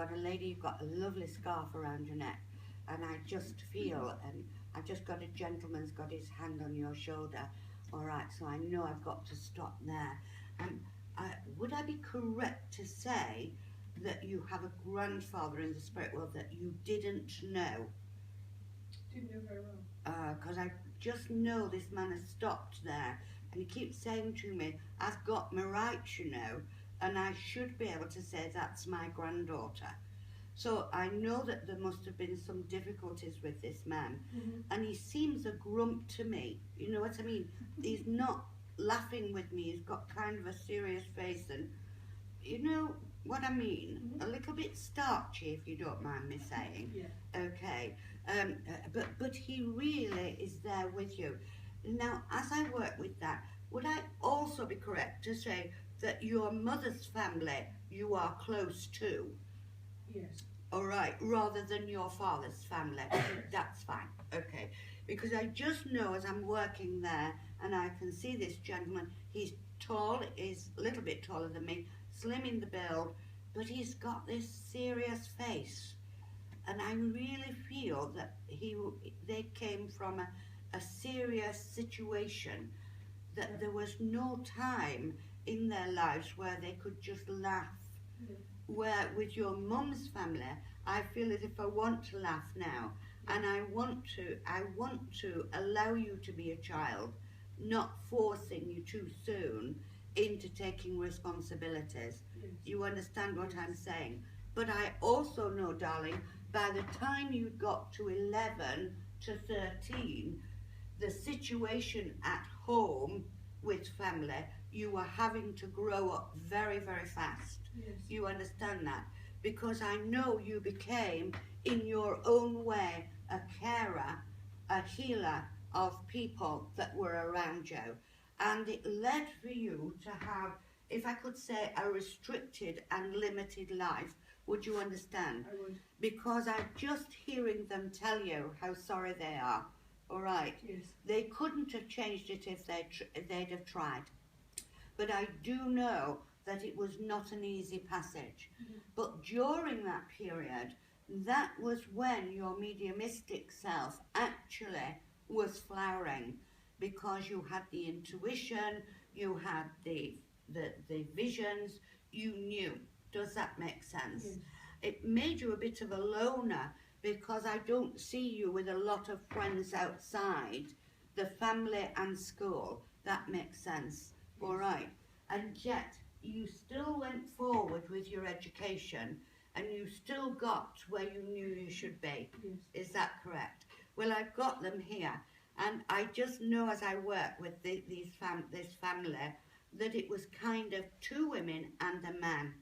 got a lady, you've got a lovely scarf around your neck, and I just feel, and I've just got a gentleman's got his hand on your shoulder. All right, so I know I've got to stop there. Would I be correct to say that you have a grandfather in the spirit world that you didn't know? Didn't know very well. Because I just know this man has stopped there, and he keeps saying to me, I've got my rights, you know, and I should be able to say that's my granddaughter. So I know that there must have been some difficulties with this man, and he seems a grump to me, you know what I mean? He's not laughing with me, he's got kind of a serious face, and you know what I mean? A little bit starchy, if you don't mind me saying. Yeah. Okay, but he really is there with you. Now, as I work with that, would I also be correct to say that your mother's family you are close to? Yes. All right, rather than your father's family. That's fine, okay. Because I just know as I'm working there, and I can see this gentleman, he's tall, he's a little bit taller than me, slim in the build, but he's got this serious face. And I really feel that they came from a serious situation, that there was no time in their lives where they could just laugh. Yeah. Where with your mum's family, I feel as if I want to laugh now, and I want to allow you to be a child, not forcing you too soon into taking responsibilities. Yes. You understand what I'm saying? But I also know, darling, by the time you got to 11 to 13, the situation at home with family, you were having to grow up very, very fast. Yes. You understand that? Because I know you became, in your own way, a carer, a healer of people that were around you. And it led for you to have, if I could say, a restricted and limited life. Would you understand? I would. Because I'm just hearing them tell you how sorry they are. All right? Yes. They couldn't have changed it if they'd have tried. But I do know that it was not an easy passage. But during that period, that was when your mediumistic self actually was flowering, because you had the intuition, you had the visions, you knew. Does that make sense? Yes. It made you a bit of a loner, because I don't see you with a lot of friends outside the family and school. That makes sense. Yes. All right. And yet you still went forward with your education, and you still got where you knew you should be. Yes. Is that correct? Well, I've got them here, and I just know as I work with this family that it was kind of two women and a man.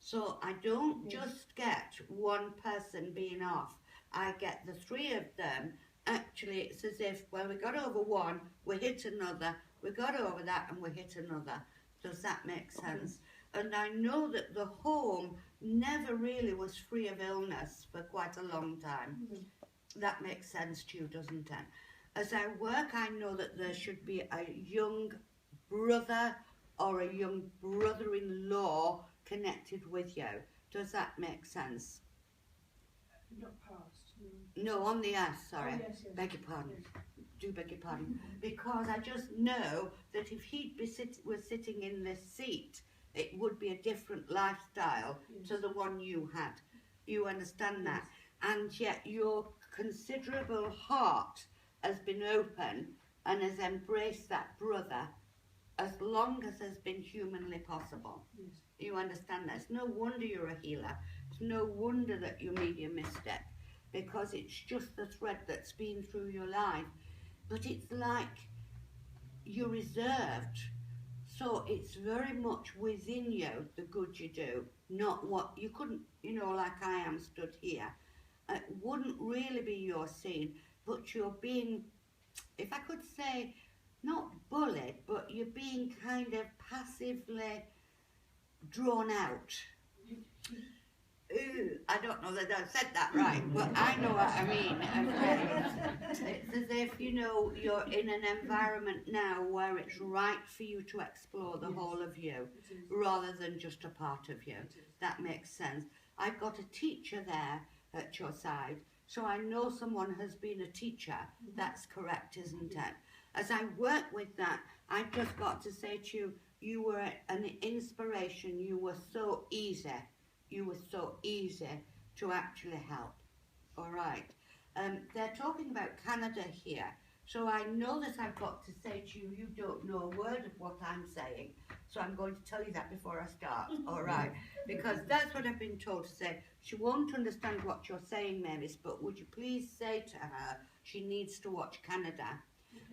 So I don't just get one person being off. I get the three of them. Actually, it's as if, well, we got over one, we hit another, we got over that, and we hit another. Does that make sense? And I know that the home never really was free of illness for quite a long time. That makes sense to you, doesn't it? As I work, I know that there should be a young brother or a young brother-in-law connected with you. Does that make sense? Not past. No, on the earth, sorry. Oh, yes, yes. Beg your pardon. Yes. Do beg your pardon. Because I just know that if he was sitting in this seat, it would be a different lifestyle to the one you had. You understand that? And yet your considerable heart has been open and has embraced that brother as long as has been humanly possible. Yes. You understand that? It's no wonder you're a healer. It's no wonder that you're mediumistic, because it's just the thread that's been through your life. But it's like you're reserved. So it's very much within you, the good you do, not what you couldn't, you know, like I am stood here. It wouldn't really be your scene, but you're being, if I could say, not bullied, but you're being kind of passively drawn out. Ooh, I don't know that I've said that right, but I know what I mean. Okay. It's as if, you know, you're in an environment now where it's right for you to explore the whole of you, rather than just a part of you. That makes sense. I've got a teacher there at your side, so I know someone has been a teacher. That's correct, isn't it? As I work with that, I've just got to say to you, you were an inspiration. You were so easy. You were so easy to actually help. All right. They're talking about Canada here. So I know that I've got to say to you, you don't know a word of what I'm saying. So I'm going to tell you that before I start, all right? Because that's what I've been told to say. She won't understand what you're saying, Mavis, but would you please say to her she needs to watch Canada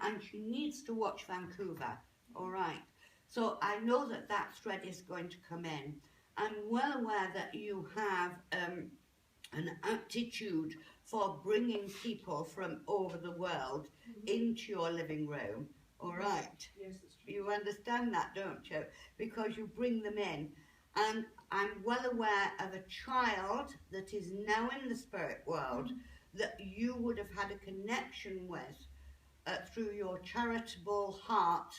and she needs to watch Vancouver, all right? So I know that that thread is going to come in. I'm well aware that you have an aptitude for bringing people from over the world into your living room, all right? Yes, that's true. You understand that, don't you? Because you bring them in. And I'm well aware of a child that is now in the spirit world that you would have had a connection with through your charitable heart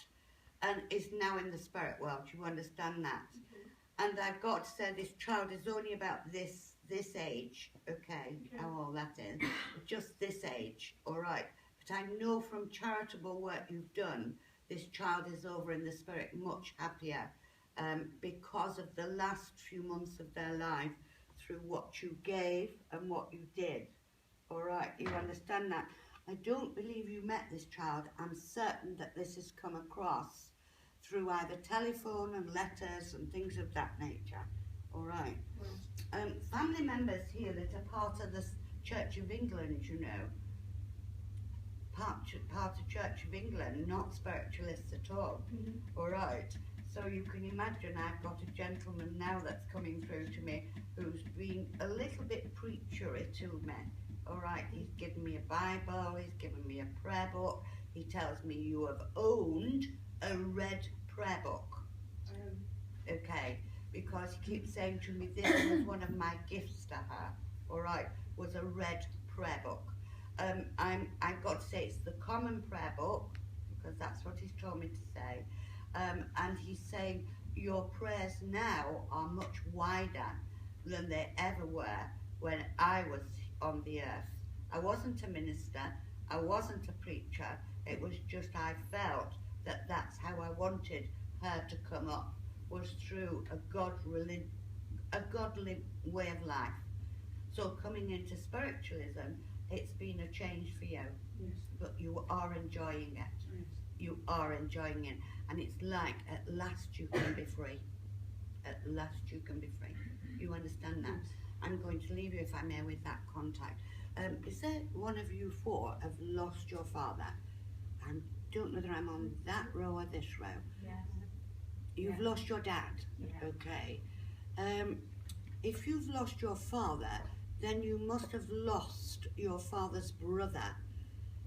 and is now in the spirit world. You understand that? And I've got to say this child is only about this age, okay, how old that is, just this age, all right. But I know from charitable work you've done, this child is over in the spirit much happier because of the last few months of their life through what you gave and what you did, all right, you understand that? I don't believe you met this child. I'm certain that this has come across through either telephone and letters and things of that nature, all right. Family members here that are part of the Church of England, you know, part of Church of England, not spiritualists at all, all right. So you can imagine I've got a gentleman now that's coming through to me who's been a little bit preachery to me, all right. He's given me a Bible, he's given me a prayer book. He tells me you have owned a red prayer book, okay. Because he keeps saying to me, this was one of my gifts to her, all right, was a red prayer book. I've got to say it's the common prayer book, because that's what he's told me to say. And he's saying your prayers now are much wider than they ever were when I was on the earth. I wasn't a minister, I wasn't a preacher, it was just I felt that that's how I wanted her to come up, was through a godly way of life. So coming into spiritualism, it's been a change for you. Yes. But you are enjoying it. Yes. You are enjoying it. And it's like, at last you can be free. At last you can be free. You understand that? Yes. I'm going to leave you, if I may, with that contact. Is there one of you four have lost your father? I don't know whether I'm on that row or this row. Yes. You've Yeah. lost your dad, Yeah. okay. If you've lost your father, then you must have lost your father's brother,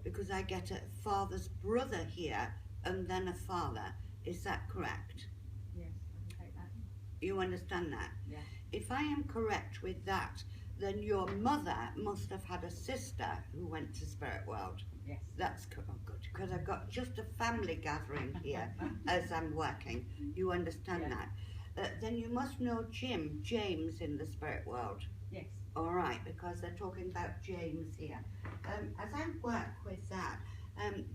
because I get a father's brother here and then a father. Is that correct? Yes, I can take that. You understand that? Yeah. If I am correct with that, then your mother must have had a sister who went to spirit world. Yes. That's good, because I've got just a family gathering here as I'm working. You understand Yeah. that? Then you must know James in the spirit world. Yes. All right, because they're talking about James here. As I work with that,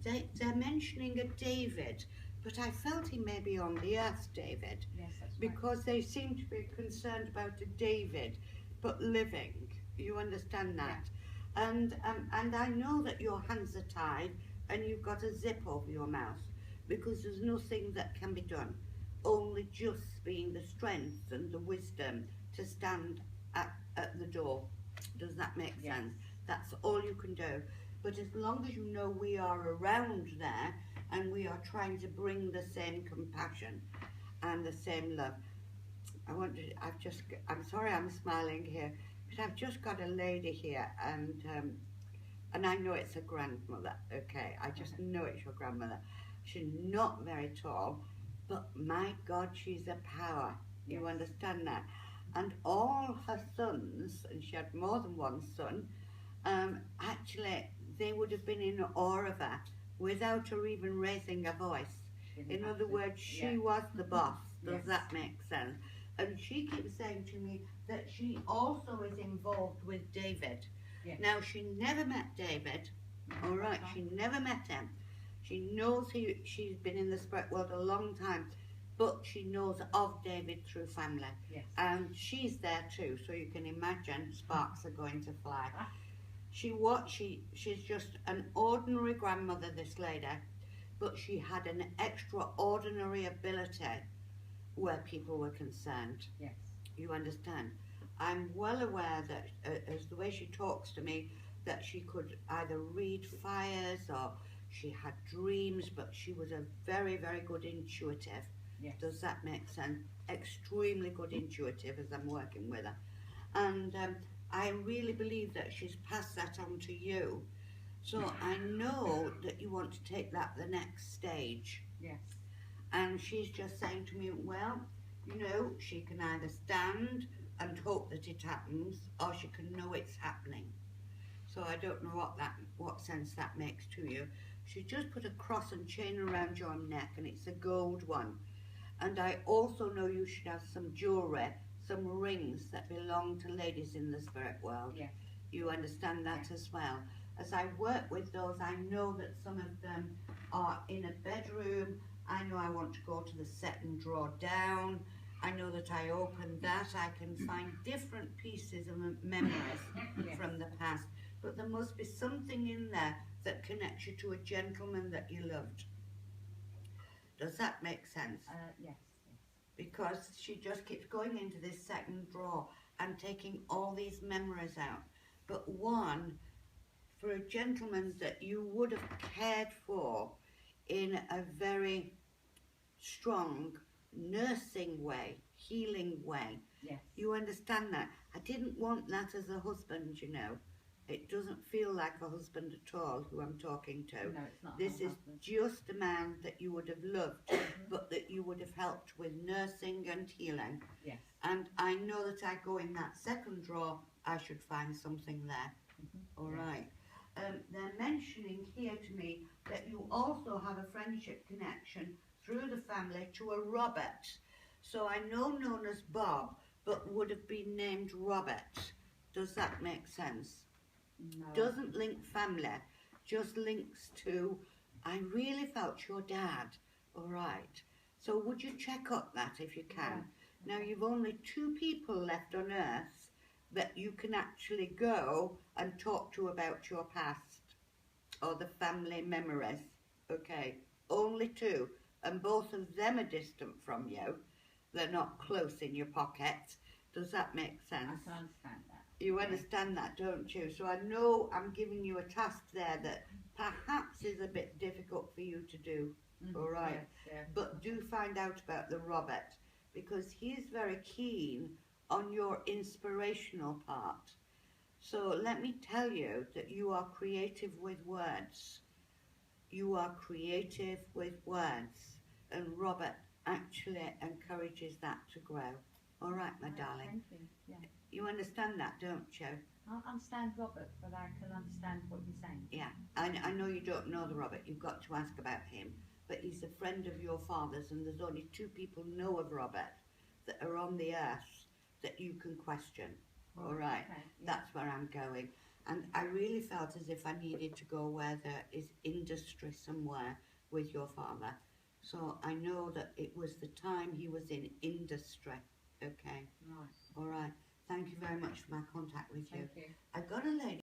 they're mentioning a David, but I felt he may be on the earth, David, Yes, that's right. because they seem to be concerned about a David, but living. You understand that? And I know that your hands are tied and you've got a zip over your mouth, because there's nothing that can be done, only just being the strength and the wisdom to stand at the door. Does that make Yes. sense? That's all you can do. But as long as you know we are around there and we are trying to bring the same compassion and the same love. I'm sorry I'm smiling here, but I've just got a lady here, and I know it's a grandmother, okay? I just know it's your grandmother. She's not very tall, but my God, she's a power. You Yes. understand that? And all her sons, and she had more than one son, actually, they would have been in awe of her without her even raising a voice. In other words, she was the boss. Does Yes. that make sense? And she keeps saying to me, that she also is involved with David. Yes. Now, she never met David, all right, she never met him. She knows she's been in the spirit world a long time, but she knows of David through family. Yes. And she's there too, so you can imagine sparks are going to fly. She's just an ordinary grandmother, this lady, but she had an extraordinary ability where people were concerned. Yes. You understand? I'm well aware that, as the way she talks to me, that she could either read fires or she had dreams, but she was a very, very good intuitive. Yes. Does that make sense? Extremely good intuitive as I'm working with her. And I really believe that she's passed that on to you. So I know that you want to take that the next stage. Yes. And she's just saying to me, well, you know, she can either stand and hope that it happens, or she can know it's happening. So I don't know what sense that makes to you. She just put a cross and chain around your neck, and it's a gold one. And I also know you should have some jewellery, some rings that belong to ladies in the spirit world. Yes. You understand that Yes. as well. As I work with those, I know that some of them are in a bedroom. I know I want to go to the second drawer down. I know that I open that. I can find different pieces of memories Yes. from the past. But there must be something in there that connects you to a gentleman that you loved. Does that make sense? Yes. Because she just keeps going into this second drawer and taking all these memories out. But one, for a gentleman that you would have cared for in a very strong nursing way, healing way. Yes. You understand that? I didn't want that as a husband, you know. It doesn't feel like a husband at all who I'm talking to. No, it's not. This her is husband. just a man that you would have loved, but that you would have helped with nursing and healing. Yes. And I know that I go in that second drawer, I should find something there. All Yes. right. They're mentioning here to me that you also have a friendship connection through the family to a Robert. So I know known as Bob, but would have been named Robert. Does that make sense? No. Doesn't link family, just links to, I really felt your dad. All right. So would you check up that if you can? Yeah. Now you've only 2 people left on earth that you can actually go and talk to about your past or the family memories. Okay, only 2, and both of them are distant from you. They're not close in your pocket. Does that make I sense? can understand that. You understand that, don't you? So I know I'm giving you a task there that perhaps is a bit difficult for you to do. All right. Yes, yes. But do find out about the Robert, because he's very keen on your inspirational part. So let me tell you that you are creative with words. You are creative with words, and Robert actually encourages that to grow. All right, my darling. Thank you. Yeah. You understand that, don't you? I understand Robert, but I can understand what you're saying. Yeah. I know you don't know the Robert. You've got to ask about him. But he's a friend of your father's, and there's only 2 people know of Robert that are on the earth that you can question. All right. Okay. Yeah. That's where I'm going. And I really felt as if I needed to go where there is industry somewhere with your father. So I know that it was the time he was in industry. Okay. Right. All right. Thank you very much for my contact with you. Thank you. I got a lady